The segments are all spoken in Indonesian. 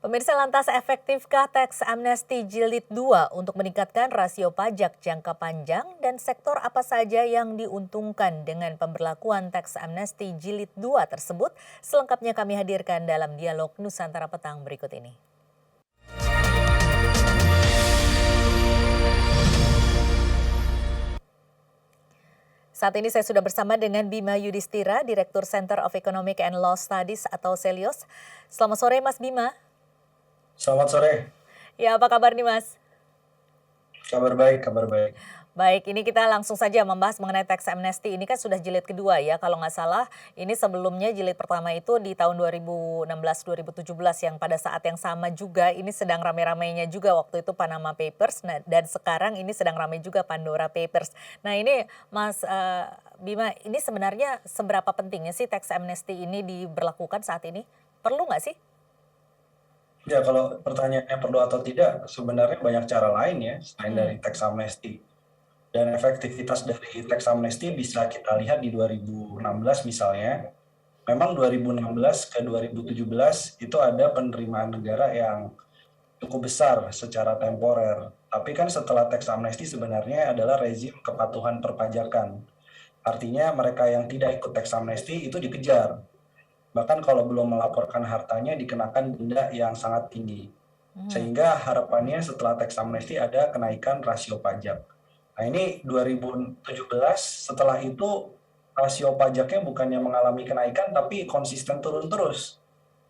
Pemirsa, lantas efektifkah teks amnesti jilid 2 untuk meningkatkan rasio pajak jangka panjang dan sektor apa saja yang diuntungkan dengan pemberlakuan teks amnesti jilid 2 tersebut? Selengkapnya kami hadirkan dalam dialog Nusantara Petang berikut ini. Saat ini saya sudah bersama dengan Bima Yudhistira, Direktur Center of Economic and Law Studies atau Celios. Selamat sore Mas Bima. Selamat sore, Ya, apa kabar nih Mas? kabar baik, kabar baik. Baik, ini kita langsung saja membahas mengenai teks amnesti. Ini kan sudah jilid kedua ya, kalau nggak salah. Ini sebelumnya jilid pertama itu di tahun 2016-2017 yang pada saat yang sama juga ini sedang rame-ramenya juga waktu itu Panama Papers. Nah, dan sekarang ini sedang ramai juga Pandora Papers. Nah ini Mas Bima, ini sebenarnya seberapa pentingnya sih teks amnesti ini diberlakukan saat ini? Perlu nggak sih? Ya, kalau pertanyaannya perlu atau tidak, sebenarnya banyak cara lain ya, selain dari Hmm, teks amnesti. Dan efektivitas dari teks amnesti bisa kita lihat di 2016 misalnya. Memang 2016 ke 2017 itu ada penerimaan negara yang cukup besar secara temporer. Tapi kan setelah teks amnesti sebenarnya adalah rezim kepatuhan perpajakan. Artinya mereka yang tidak ikut teks amnesti itu dikejar. Bahkan kalau belum melaporkan hartanya dikenakan denda yang sangat tinggi. hmm. Sehingga harapannya setelah teks amnesti ada kenaikan rasio pajak. Nah ini 2017 setelah itu rasio pajaknya bukannya mengalami kenaikan tapi konsisten turun terus.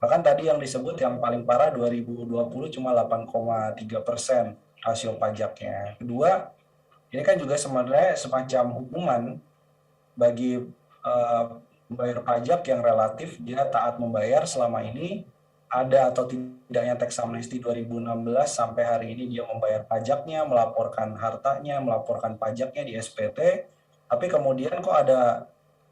Bahkan tadi yang disebut yang paling parah 2020 cuma 8,3% rasio pajaknya. Kedua, ini kan juga sebenarnya semacam hukuman bagi pembayar pajak yang relatif dia taat membayar selama ini, ada atau tidaknya teks amnesti 2016 sampai hari ini dia membayar pajaknya, melaporkan hartanya, melaporkan pajaknya di SPT, tapi kemudian kok ada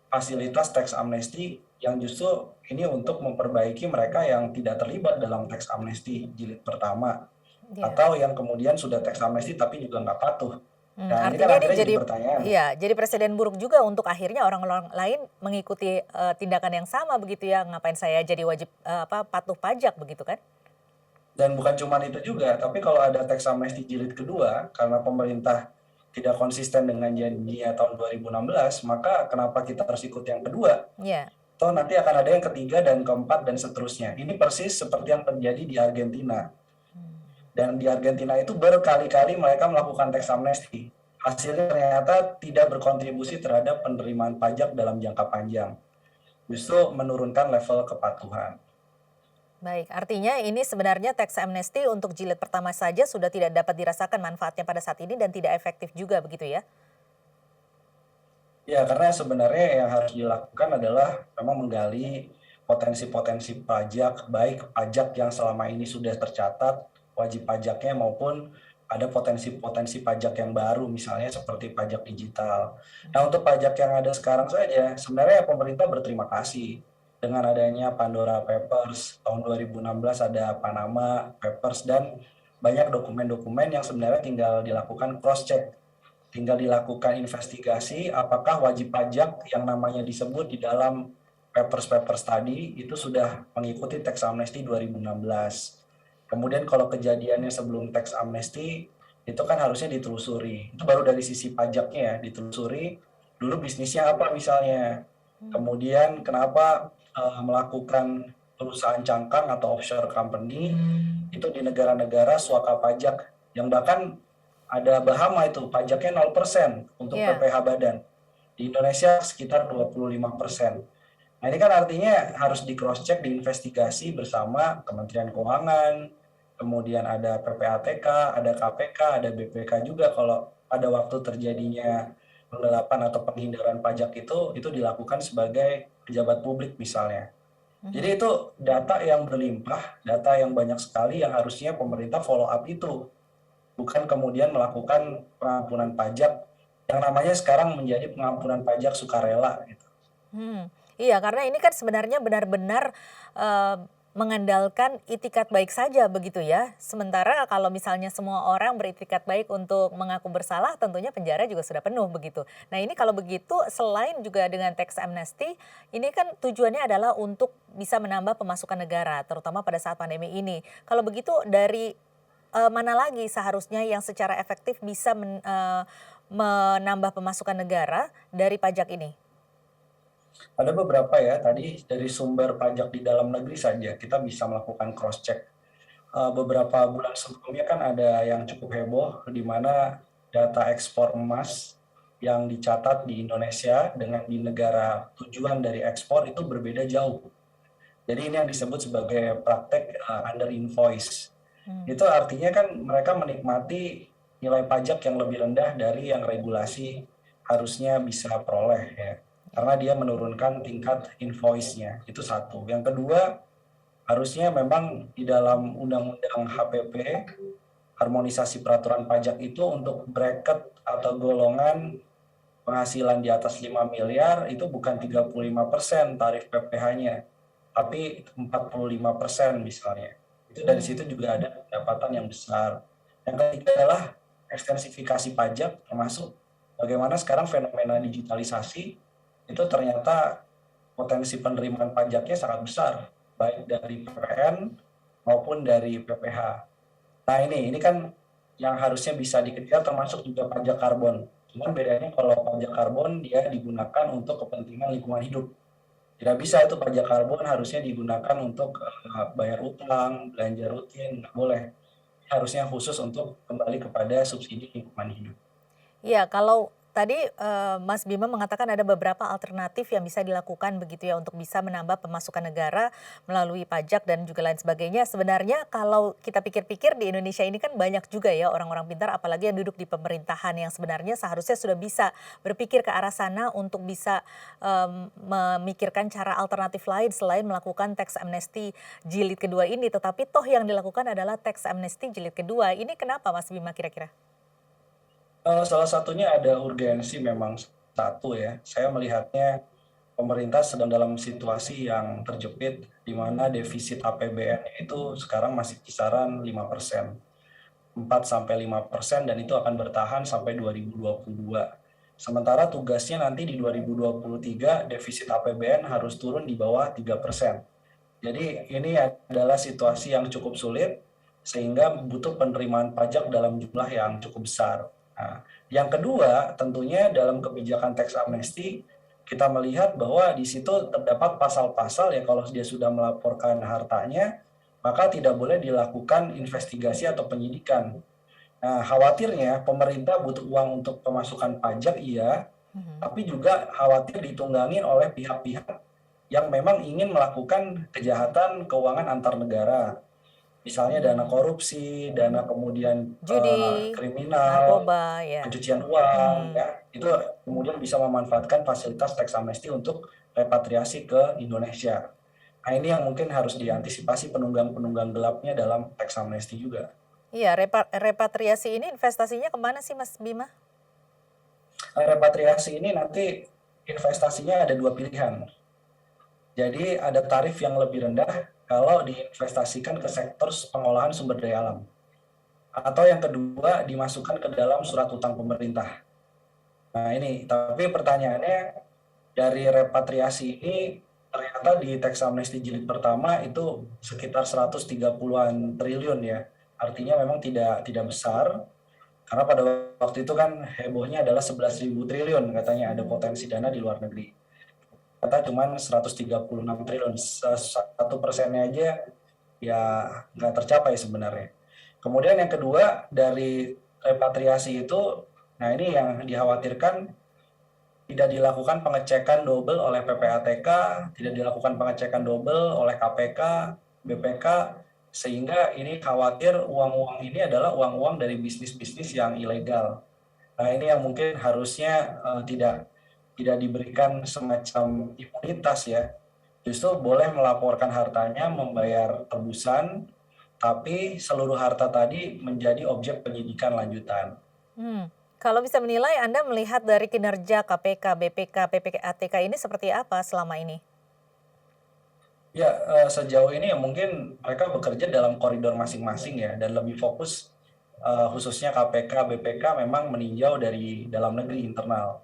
fasilitas teks amnesti yang justru ini untuk memperbaiki mereka yang tidak terlibat dalam teks amnesti jilid pertama, Ya. atau yang kemudian sudah teks amnesti tapi juga nggak patuh. Nah ini kan Artinya ini akhirnya jadi jadi pertanyaan. iya, jadi presiden buruk juga untuk akhirnya orang-orang lain mengikuti, tindakan yang sama begitu ya, ngapain saya jadi wajib, patuh pajak begitu kan? Dan bukan cuma itu juga, tapi kalau ada teks amnesti jilid kedua, karena pemerintah tidak konsisten dengan janjinya tahun 2016, maka kenapa kita harus ikut yang kedua? Iya. Toh nanti akan ada yang ketiga dan keempat dan seterusnya. Ini persis seperti yang terjadi di Argentina. Dan di Argentina itu berkali-kali mereka melakukan teks amnesti. Hasilnya ternyata tidak berkontribusi terhadap penerimaan pajak dalam jangka panjang. Justru menurunkan level kepatuhan. Baik, artinya ini sebenarnya teks amnesti untuk jilid pertama saja sudah tidak dapat dirasakan manfaatnya pada saat ini dan tidak efektif juga begitu ya? Ya, karena sebenarnya yang harus dilakukan adalah memang menggali potensi-potensi pajak, baik pajak yang selama ini sudah tercatat, wajib pajaknya, maupun ada potensi-potensi pajak yang baru, misalnya seperti pajak digital. Nah, untuk pajak yang ada sekarang saja, sebenarnya pemerintah berterima kasih dengan adanya Pandora Papers, tahun 2016 ada Panama Papers, dan banyak dokumen-dokumen yang sebenarnya tinggal dilakukan cross-check, tinggal dilakukan investigasi apakah wajib pajak yang namanya disebut di dalam papers-papers tadi itu sudah mengikuti teks amnesti 2016. Kemudian kalau kejadiannya sebelum teks amnesti itu kan harusnya ditelusuri. Itu baru dari sisi pajaknya ya, ditelusuri dulu bisnisnya apa misalnya. Kemudian kenapa melakukan perusahaan cangkang atau offshore company itu di negara-negara suaka pajak yang bahkan ada Bahama itu pajaknya 0% untuk Iya. PPh badan. Di Indonesia sekitar 25%. Nah ini kan artinya harus di cross check, diinvestigasi bersama Kementerian Keuangan, kemudian ada PPATK, ada KPK, ada BPK juga kalau pada waktu terjadinya penggelapan atau penghindaran pajak itu dilakukan sebagai pejabat publik misalnya. Jadi itu data yang berlimpah, data yang banyak sekali yang harusnya pemerintah follow up itu, bukan kemudian melakukan pengampunan pajak yang namanya sekarang menjadi pengampunan pajak sukarela gitu. Iya, karena ini kan sebenarnya benar-benar, mengandalkan itikat baik saja begitu ya. Sementara kalau misalnya semua orang beritikat baik untuk mengaku bersalah, tentunya penjara juga sudah penuh begitu. Nah ini kalau begitu selain juga dengan tax amnesty, ini kan tujuannya adalah untuk bisa menambah pemasukan negara, terutama pada saat pandemi ini. Kalau begitu dari mana lagi seharusnya yang secara efektif bisa menambah pemasukan negara dari pajak ini? Ada beberapa ya, tadi dari sumber pajak di dalam negeri saja kita bisa melakukan cross check. Beberapa bulan sebelumnya kan ada yang cukup heboh di mana data ekspor emas yang dicatat di Indonesia dengan di negara tujuan dari ekspor itu berbeda jauh. Jadi ini yang disebut sebagai praktek under invoice. Hmm. Itu artinya kan mereka menikmati nilai pajak yang lebih rendah dari yang regulasi harusnya bisa peroleh ya. Karena dia menurunkan tingkat invoice-nya. Itu satu. Yang kedua, harusnya memang di dalam undang-undang HPP, harmonisasi peraturan pajak itu untuk bracket atau golongan penghasilan di atas 5 miliar itu bukan 35% tarif PPh-nya, tapi 45% misalnya. Itu dari Hmm. situ juga ada pendapatan yang besar. Yang ketiga adalah ekstensifikasi pajak, termasuk bagaimana sekarang fenomena digitalisasi itu ternyata potensi penerimaan pajaknya sangat besar, baik dari PPN maupun dari PPh. Nah ini kan yang harusnya bisa dikejar termasuk juga pajak karbon. Cuman bedanya kalau pajak karbon dia digunakan untuk kepentingan lingkungan hidup. Tidak bisa itu pajak karbon harusnya digunakan untuk bayar utang, belanja rutin, nggak boleh. Harusnya khusus untuk kembali kepada subsidi lingkungan hidup. Iya, kalau tadi Mas Bima mengatakan ada beberapa alternatif yang bisa dilakukan begitu ya untuk bisa menambah pemasukan negara melalui pajak dan juga lain sebagainya. Sebenarnya kalau kita pikir-pikir di Indonesia ini kan banyak juga ya orang-orang pintar apalagi yang duduk di pemerintahan yang sebenarnya seharusnya sudah bisa berpikir ke arah sana untuk bisa memikirkan cara alternatif lain selain melakukan tax amnesty jilid kedua ini. Tetapi toh yang dilakukan adalah tax amnesty jilid kedua. Ini kenapa Mas Bima kira-kira? Salah satunya ada urgensi memang satu ya. Saya melihatnya pemerintah sedang dalam situasi yang terjepit di mana defisit APBN itu sekarang masih kisaran 5%, 4 sampai 5% dan itu akan bertahan sampai 2022. Sementara tugasnya nanti di 2023 defisit APBN harus turun di bawah 3%. Jadi ini adalah situasi yang cukup sulit sehingga butuh penerimaan pajak dalam jumlah yang cukup besar. Nah, yang kedua tentunya dalam kebijakan tax amnesty kita melihat bahwa di situ terdapat pasal-pasal ya kalau dia sudah melaporkan hartanya maka tidak boleh dilakukan investigasi atau penyidikan. Nah, khawatirnya pemerintah butuh uang untuk pemasukan pajak iya, Mhm. tapi juga khawatir ditunggangin oleh pihak-pihak yang memang ingin melakukan kejahatan keuangan antar negara. Misalnya dana Hmm. korupsi, dana kemudian Judi, kriminal, narkoba, ya. pencucian uang, Mhm. ya itu kemudian bisa memanfaatkan fasilitas tax amnesty untuk repatriasi ke Indonesia. Nah ini yang mungkin harus diantisipasi penunggang-penunggang gelapnya dalam tax amnesty juga. Iya, repatriasi ini investasinya kemana sih Mas Bima? Repatriasi ini nanti investasinya ada dua pilihan. Jadi ada tarif yang lebih rendah kalau diinvestasikan ke sektor pengolahan sumber daya alam. Atau yang kedua dimasukkan ke dalam surat utang pemerintah. Nah ini, tapi pertanyaannya dari repatriasi ini ternyata di tax amnesty jilid pertama itu sekitar 130-an triliun ya. Artinya memang tidak besar karena pada waktu itu kan hebohnya adalah 11.000 triliun katanya ada Mhm. potensi dana di luar negeri. Kata cuma 136 triliun, 1%-nya aja ya nggak tercapai sebenarnya. Kemudian yang kedua dari repatriasi itu, nah ini yang dikhawatirkan tidak dilakukan pengecekan double oleh PPATK, tidak dilakukan pengecekan double oleh KPK, BPK, sehingga ini khawatir uang-uang ini adalah uang-uang dari bisnis-bisnis yang ilegal. Nah ini yang mungkin harusnya tidak diberikan semacam imunitas ya. Justru boleh melaporkan hartanya, membayar tebusan, tapi seluruh harta tadi menjadi objek penyidikan lanjutan. Hmm. Kalau bisa menilai, Anda melihat dari kinerja KPK, BPK, PPATK ini seperti apa selama ini? Ya, sejauh ini ya mungkin mereka bekerja dalam koridor masing-masing ya, dan lebih fokus, khususnya KPK, BPK memang meninjau dari dalam negeri internal.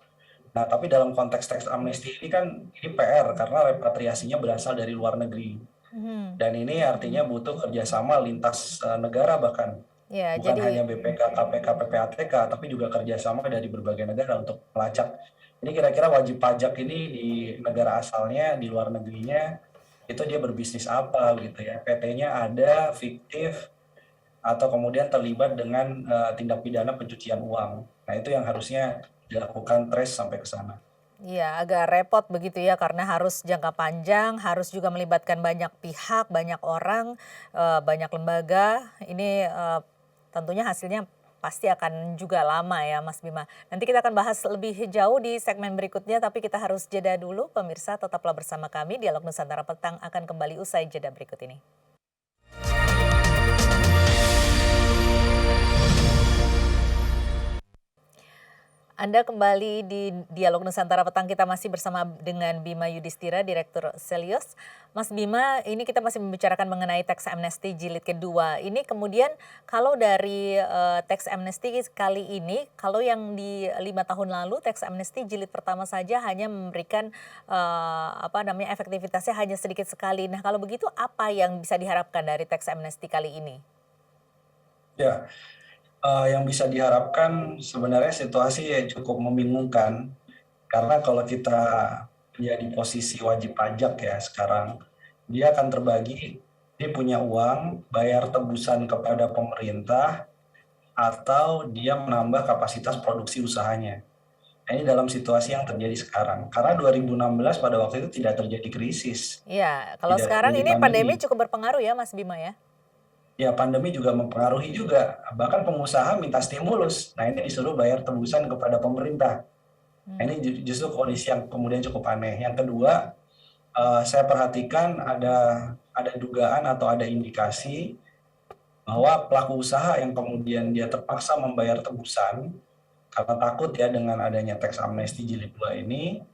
Nah, tapi dalam konteks teks amnesti ini kan ini PR karena repatriasinya berasal dari luar negeri. Mhm. Dan ini artinya butuh kerjasama lintas negara bahkan. Ya, Bukan jadi hanya BPK, KPK, PPATK, tapi juga kerjasama dari berbagai negara untuk melacak. Ini kira-kira wajib pajak ini di negara asalnya, di luar negerinya, itu dia berbisnis apa gitu ya. PT-nya ada, fiktif, atau kemudian terlibat dengan tindak pidana pencucian uang. Nah, itu yang harusnya dilakukan trace sampai ke sana. iya, agak repot begitu ya karena harus jangka panjang, harus juga melibatkan banyak pihak, banyak orang, banyak lembaga. Ini tentunya hasilnya pasti akan juga lama ya Mas Bima. Nanti kita akan bahas lebih jauh di segmen berikutnya, tapi kita harus jeda dulu. Pemirsa tetaplah bersama kami, Dialog Nusantara Petang akan kembali usai jeda berikut ini. Anda kembali di Dialog Nusantara Petang, kita masih bersama dengan Bima Yudhistira, Direktur Selios. Mas Bima, ini kita masih membicarakan mengenai teks amnesti jilid kedua. Ini kemudian kalau dari teks amnesti kali ini, kalau yang di 5 tahun lalu teks amnesti jilid pertama saja hanya memberikan efektivitasnya hanya sedikit sekali. Nah, kalau begitu apa yang bisa diharapkan dari teks amnesti kali ini? Ya, yang bisa diharapkan sebenarnya situasi yang cukup membingungkan. Karena kalau kita ya di posisi wajib pajak ya sekarang, dia akan terbagi, dia punya uang, bayar tebusan kepada pemerintah, atau dia menambah kapasitas produksi usahanya. Nah, ini dalam situasi yang terjadi sekarang. Karena 2016 pada waktu itu tidak terjadi krisis, Ya, kalau tidak sekarang terjadi ini pandemi pandemi. cukup berpengaruh ya Mas Bima ya? Ya, pandemi juga mempengaruhi juga. Bahkan pengusaha minta stimulus. Nah, ini disuruh bayar tebusan kepada pemerintah. Nah, Hmm. ini justru kondisi yang kemudian cukup aneh. Yang kedua, saya perhatikan ada dugaan atau ada indikasi bahwa pelaku usaha yang kemudian dia terpaksa membayar tebusan karena takut ya dengan adanya teks amnesti jilid 2 ini,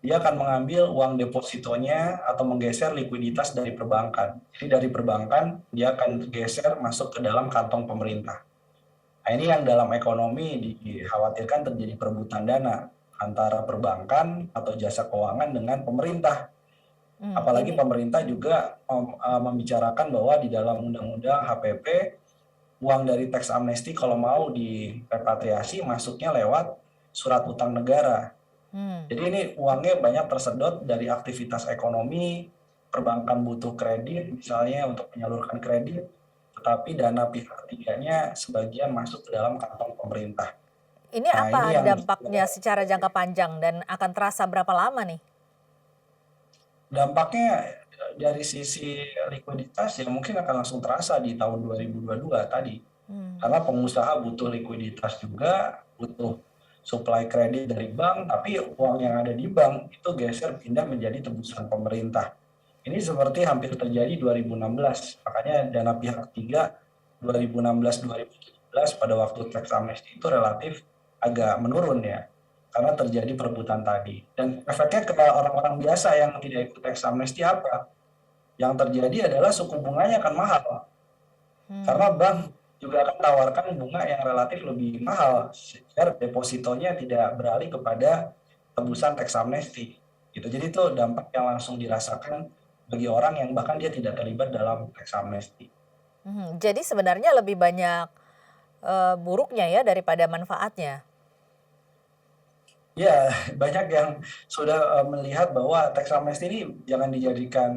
dia akan mengambil uang depositonya atau menggeser likuiditas dari perbankan. Jadi dari perbankan dia akan geser masuk ke dalam kantong pemerintah. Nah, ini yang dalam ekonomi dikhawatirkan terjadi perebutan dana antara perbankan atau jasa keuangan dengan pemerintah. Apalagi Ini pemerintah juga membicarakan bahwa di dalam undang-undang HPP, uang dari teks amnesti kalau mau direpatriasi masuknya lewat surat utang negara. hmm. Jadi ini uangnya banyak tersedot dari aktivitas ekonomi, perbankan butuh kredit misalnya untuk menyalurkan kredit, tetapi dana pihak ketiganya sebagian masuk ke dalam kantong pemerintah. Ini Nah, apa ini yang dampaknya secara jangka panjang dan akan terasa berapa lama nih? dampaknya dari sisi likuiditas ya mungkin akan langsung terasa di tahun 2022 tadi. Hmm. Karena pengusaha butuh likuiditas juga, butuh suplai kredit dari bank, tapi uang yang ada di bank itu geser pindah menjadi tebusan pemerintah. Ini seperti hampir terjadi 2016, makanya dana pihak ketiga 2016-2017 pada waktu teks amnesti itu relatif agak menurun ya, karena terjadi perebutan tadi. Dan efeknya ke orang-orang biasa yang tidak ikut teks amnesti apa? Yang terjadi adalah suku bunganya akan mahal, karena Hmm. bank juga akan tawarkan bunga yang relatif lebih mahal sehingga depositonya tidak beralih kepada tebusan teks amnesti. Gitu. Jadi itu dampak yang langsung dirasakan bagi orang yang bahkan dia tidak terlibat dalam teks amnesti. Jadi sebenarnya lebih banyak buruknya ya daripada manfaatnya. Ya, banyak yang sudah melihat bahwa teks amnesti ini jangan dijadikan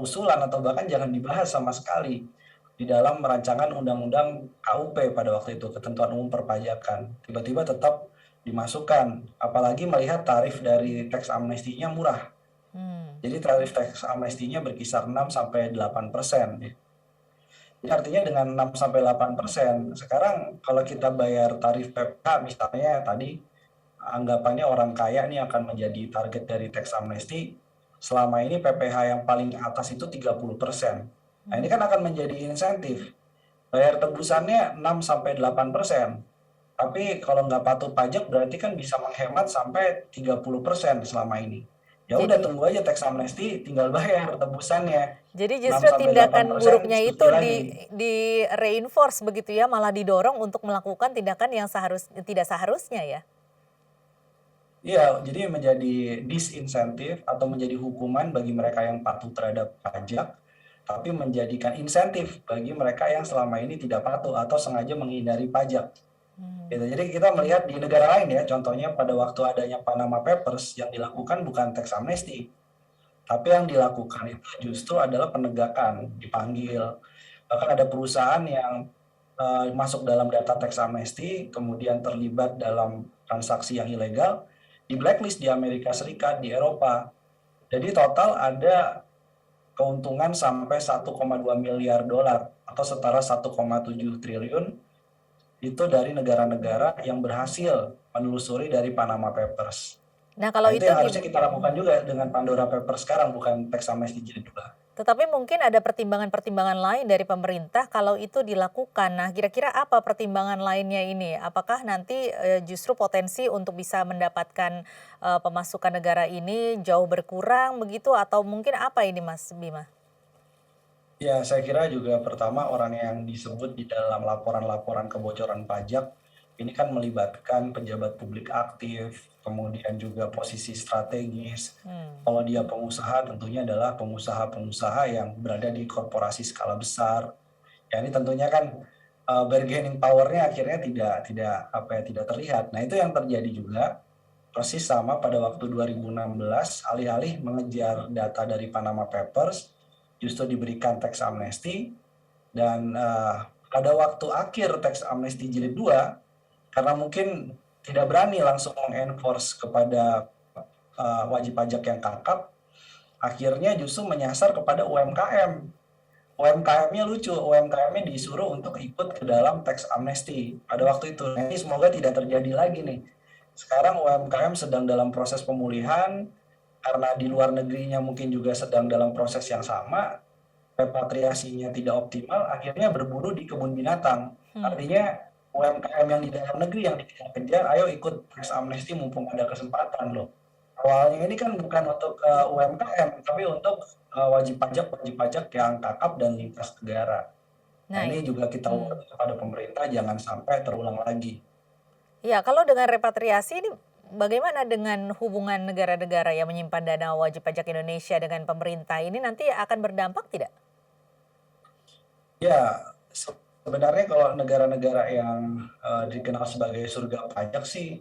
usulan atau bahkan jangan dibahas sama sekali di dalam rancangan undang-undang KUP pada waktu itu, ketentuan umum perpajakan. Tiba-tiba tetap dimasukkan, apalagi melihat tarif dari teks amnestinya murah. Hmm. Jadi tarif teks amnestinya berkisar 6 sampai 8%. Jadi artinya dengan 6 sampai 8%, sekarang kalau kita bayar tarif PPh misalnya tadi anggapannya orang kaya nih akan menjadi target dari teks amnesti, selama ini PPh yang paling atas itu 30%. Nah, ini kan akan menjadi insentif. Bayar tebusannya 6 sampai 8%. Tapi kalau nggak patuh pajak berarti kan bisa menghemat sampai 30% selama ini. ya udah Jadi tunggu aja tax amnesty, tinggal bayar tebusannya jadi 6 justru sampai tindakan 8% buruknya diskusi itu lagi. di reinforce begitu ya, malah didorong untuk melakukan tindakan yang tidak seharusnya ya? Iya, jadi menjadi disinsentif atau menjadi hukuman bagi mereka yang patuh terhadap pajak, tapi menjadikan insentif bagi mereka yang selama ini tidak patuh atau sengaja menghindari pajak. Gitu. Mmm, Jadi kita melihat di negara lain ya, contohnya pada waktu adanya Panama Papers yang dilakukan bukan tax amnesty, tapi yang dilakukan itu justru adalah penegakan, dipanggil. Bahkan ada perusahaan yang masuk dalam data tax amnesty, kemudian terlibat dalam transaksi yang ilegal, di blacklist di Amerika Serikat, di Eropa. Jadi total ada keuntungan sampai 1,2 miliar dolar atau setara 1,7 triliun itu dari negara-negara yang berhasil menelusuri dari Panama Papers. nah Nah kalau itu itu yang harusnya kita lakukan juga dengan Pandora Papers sekarang, bukan tax amnesty jilid 2. tetapi mungkin ada pertimbangan-pertimbangan lain dari pemerintah kalau itu dilakukan. Nah, kira-kira apa pertimbangan lainnya ini? Apakah nanti, justru potensi untuk bisa mendapatkan, pemasukan negara ini jauh berkurang begitu atau mungkin apa ini Mas Bima? Ya, saya kira juga pertama orang yang disebut di dalam laporan-laporan kebocoran pajak ini kan melibatkan pejabat publik aktif, kemudian juga posisi strategis. Mmm, Kalau dia pengusaha tentunya adalah pengusaha-pengusaha yang berada di korporasi skala besar. Ya ini tentunya kan bargaining power-nya akhirnya tidak terlihat. Nah, itu yang terjadi juga persis sama pada waktu 2016 alih-alih mengejar data dari Panama Papers justru diberikan tax amnesty dan pada waktu akhir tax amnesty jilid 2 karena mungkin tidak berani langsung mengenforce kepada wajib pajak yang kakap, akhirnya justru menyasar kepada UMKM. UMKM-nya lucu, UMKM-nya disuruh untuk ikut ke dalam tax amnesty pada waktu itu. Nah, ini semoga tidak terjadi lagi nih. Sekarang UMKM sedang dalam proses pemulihan, karena di luar negerinya mungkin juga sedang dalam proses yang sama, repatriasinya tidak optimal, akhirnya berburu di kebun binatang. hmm. Artinya UMKM yang di dalam negeri yang dikejar-kejar, ayo ikut tax amnesty mumpung ada kesempatan loh. Awalnya ini kan bukan untuk UMKM, tapi untuk wajib pajak yang kakap dan lintas negara. Nah Nah ini juga kita mmm. ukur kepada pemerintah jangan sampai terulang lagi. Iya, kalau dengan repatriasi ini bagaimana dengan hubungan negara-negara yang menyimpan dana wajib pajak Indonesia dengan pemerintah ini nanti akan berdampak tidak? Ya, sebenarnya kalau negara-negara yang dikenal sebagai surga pajak sih,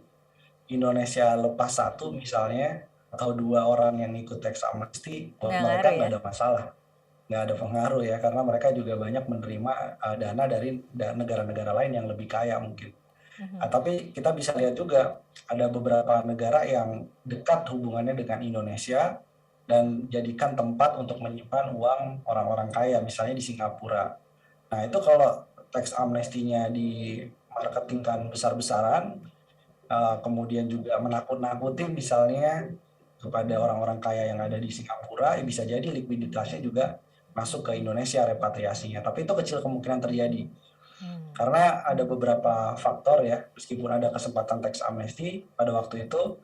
Indonesia lepas satu misalnya, atau 2 orang yang ikut tax amnesty, buat Nggak mereka ngaruh ya? nggak ada masalah, nggak ada pengaruh ya, karena mereka juga banyak menerima dana dari negara-negara lain yang lebih kaya mungkin. Mhm. Tapi kita bisa lihat juga ada beberapa negara yang dekat hubungannya dengan Indonesia dan jadikan tempat untuk menyimpan uang orang-orang kaya, misalnya di Singapura. Nah itu kalau tax amnestinya dimarketingkan besar-besaran, kemudian juga menakut-nakutin misalnya kepada orang-orang kaya yang ada di Singapura, ya bisa jadi likuiditasnya juga masuk ke Indonesia repatriasinya. Tapi itu kecil kemungkinan terjadi. Mmm. Karena ada beberapa faktor ya, meskipun ada kesempatan tax amnesty pada waktu itu,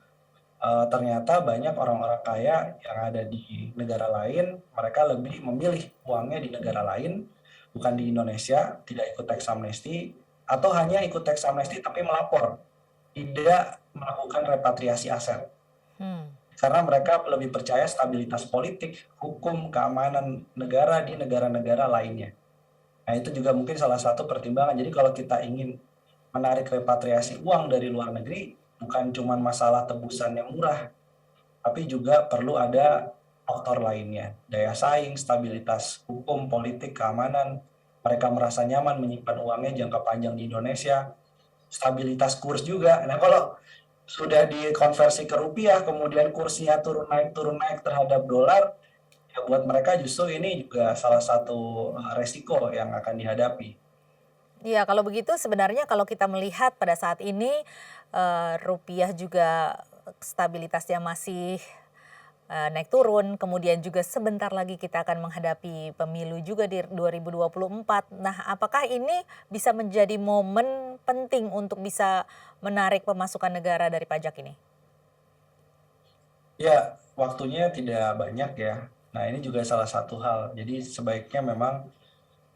ternyata banyak orang-orang kaya yang ada di negara lain, mereka lebih memilih uangnya di negara lain, bukan di Indonesia, tidak ikut tax amnesty, atau hanya ikut tax amnesty tapi melapor, tidak melakukan repatriasi aset. Hmm. Karena mereka lebih percaya stabilitas politik, hukum, keamanan negara di negara-negara lainnya. Nah itu juga mungkin salah satu pertimbangan. Jadi kalau kita ingin menarik repatriasi uang dari luar negeri, bukan cuma masalah tebusan yang murah, tapi juga perlu ada faktor lainnya. Daya saing, stabilitas hukum, politik, keamanan, mereka merasa nyaman menyimpan uangnya jangka panjang di Indonesia, stabilitas kurs juga. Nah kalau sudah dikonversi ke rupiah, kemudian kursnya turun naik terhadap dolar, ya buat mereka justru ini juga salah satu resiko yang akan dihadapi. Iya, kalau begitu sebenarnya kalau kita melihat pada saat ini, rupiah juga stabilitasnya masih, naik turun, kemudian juga sebentar lagi kita akan menghadapi pemilu juga di 2024. Nah, apakah ini bisa menjadi momen penting untuk bisa menarik pemasukan negara dari pajak ini? Ya, waktunya tidak banyak ya. Nah, ini juga salah satu hal. Jadi sebaiknya memang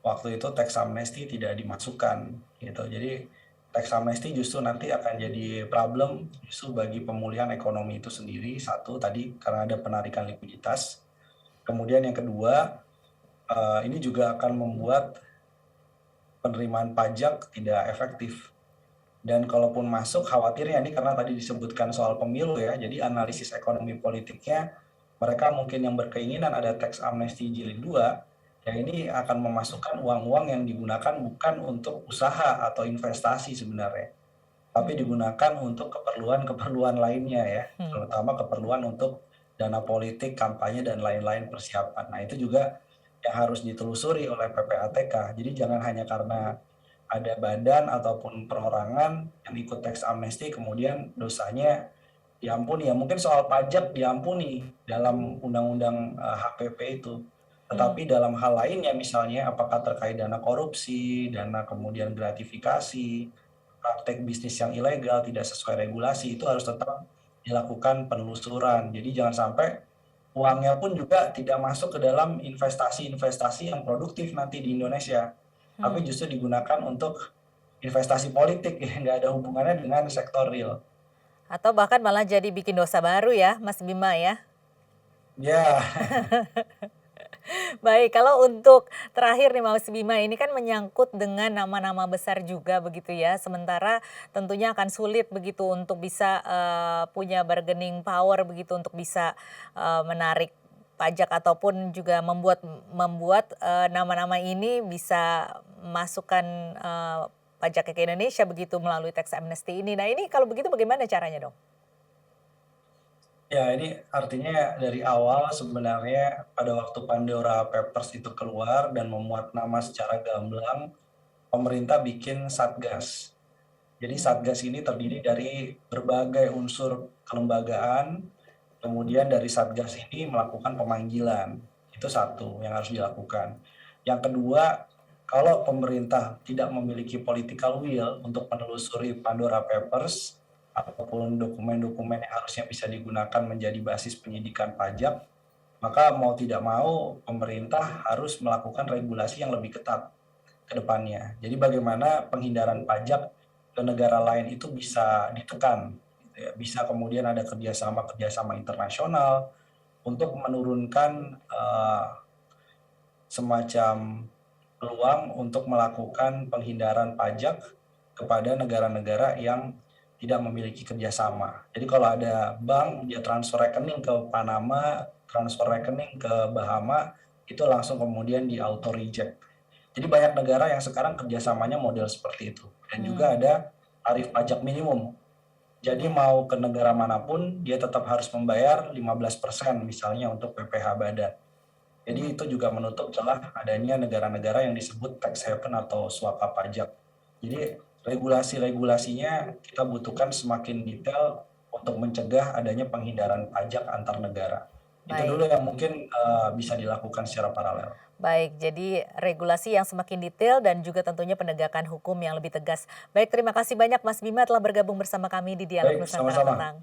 waktu itu tax amnesty tidak dimasukkan gitu. Jadi tax amnesty justru nanti akan jadi problem justru bagi pemulihan ekonomi itu sendiri. Satu tadi karena ada penarikan likuiditas. Kemudian yang kedua, ini juga akan membuat penerimaan pajak tidak efektif. Dan kalaupun masuk, khawatirnya ini karena tadi disebutkan soal pemilu ya, jadi analisis ekonomi politiknya, mereka mungkin yang berkeinginan ada tax amnesty jilid 2, ya ini akan memasukkan uang-uang yang digunakan bukan untuk usaha atau investasi sebenarnya, tapi Hmm. digunakan untuk keperluan-keperluan lainnya ya, Hmm. terutama keperluan untuk dana politik, kampanye, dan lain-lain persiapan. Nah itu juga yang harus ditelusuri oleh PPATK. Jadi jangan hanya karena ada badan ataupun perorangan yang ikut tax amnesty kemudian dosanya diampuni ya mungkin soal pajak diampuni dalam undang-undang HPP itu Hmm. tetapi dalam hal lainnya misalnya apakah terkait dana korupsi, dana kemudian gratifikasi, praktek bisnis yang ilegal tidak sesuai regulasi itu harus tetap dilakukan penelusuran. Jadi jangan sampai uangnya pun juga tidak masuk ke dalam investasi-investasi yang produktif nanti di Indonesia, tapi Hmm. justru digunakan untuk investasi politik ya, nggak ada hubungannya dengan sektor real. Atau bahkan malah jadi bikin dosa baru ya, Mas Bima ya. Ya, Baik, kalau untuk terakhir nih Mas Bima, ini kan menyangkut dengan nama-nama besar juga begitu ya. Sementara tentunya akan sulit begitu untuk bisa punya bargaining power begitu untuk bisa menarik pajak ataupun juga membuat membuat nama-nama ini bisa masukkan pajak ke Indonesia begitu melalui tax amnesty ini. Nah, ini kalau begitu bagaimana caranya dong? ya ini artinya dari awal sebenarnya pada waktu Pandora Papers itu keluar dan memuat nama secara gamblang, pemerintah bikin Satgas. Jadi Hmm. Satgas ini terdiri dari berbagai unsur kelembagaan, kemudian dari Satgas ini melakukan pemanggilan. Itu satu yang harus dilakukan. Yang kedua, kalau pemerintah tidak memiliki political will untuk menelusuri Pandora Papers ataupun dokumen-dokumen yang harusnya bisa digunakan menjadi basis penyidikan pajak, maka mau tidak mau pemerintah harus melakukan regulasi yang lebih ketat ke depannya. Jadi bagaimana penghindaran pajak ke negara lain itu bisa ditekan, gitu ya. Bisa kemudian ada kerjasama-kerjasama internasional untuk menurunkan semacam peluang untuk melakukan penghindaran pajak kepada negara-negara yang tidak memiliki kerjasama. Jadi kalau ada bank dia transfer rekening ke Panama, transfer rekening ke Bahama, itu langsung kemudian di auto reject. Jadi banyak negara yang sekarang kerjasamanya model seperti itu. Dan juga Hmm. ada tarif pajak minimum. Jadi Ya. mau ke negara manapun, dia tetap harus membayar 15% misalnya untuk PPh badan. Jadi Hmm. itu juga menutup celah adanya negara-negara yang disebut tax haven atau suaka pajak. Jadi regulasi-regulasinya kita butuhkan semakin detail untuk mencegah adanya penghindaran pajak antar negara. Itu dulu Baik. yang mungkin bisa dilakukan secara paralel. Baik, jadi regulasi yang semakin detail dan juga tentunya penegakan hukum yang lebih tegas. Baik, terima kasih banyak Mas Bima telah bergabung bersama kami di Dialog Baik, Nusantara sama-sama. Petang.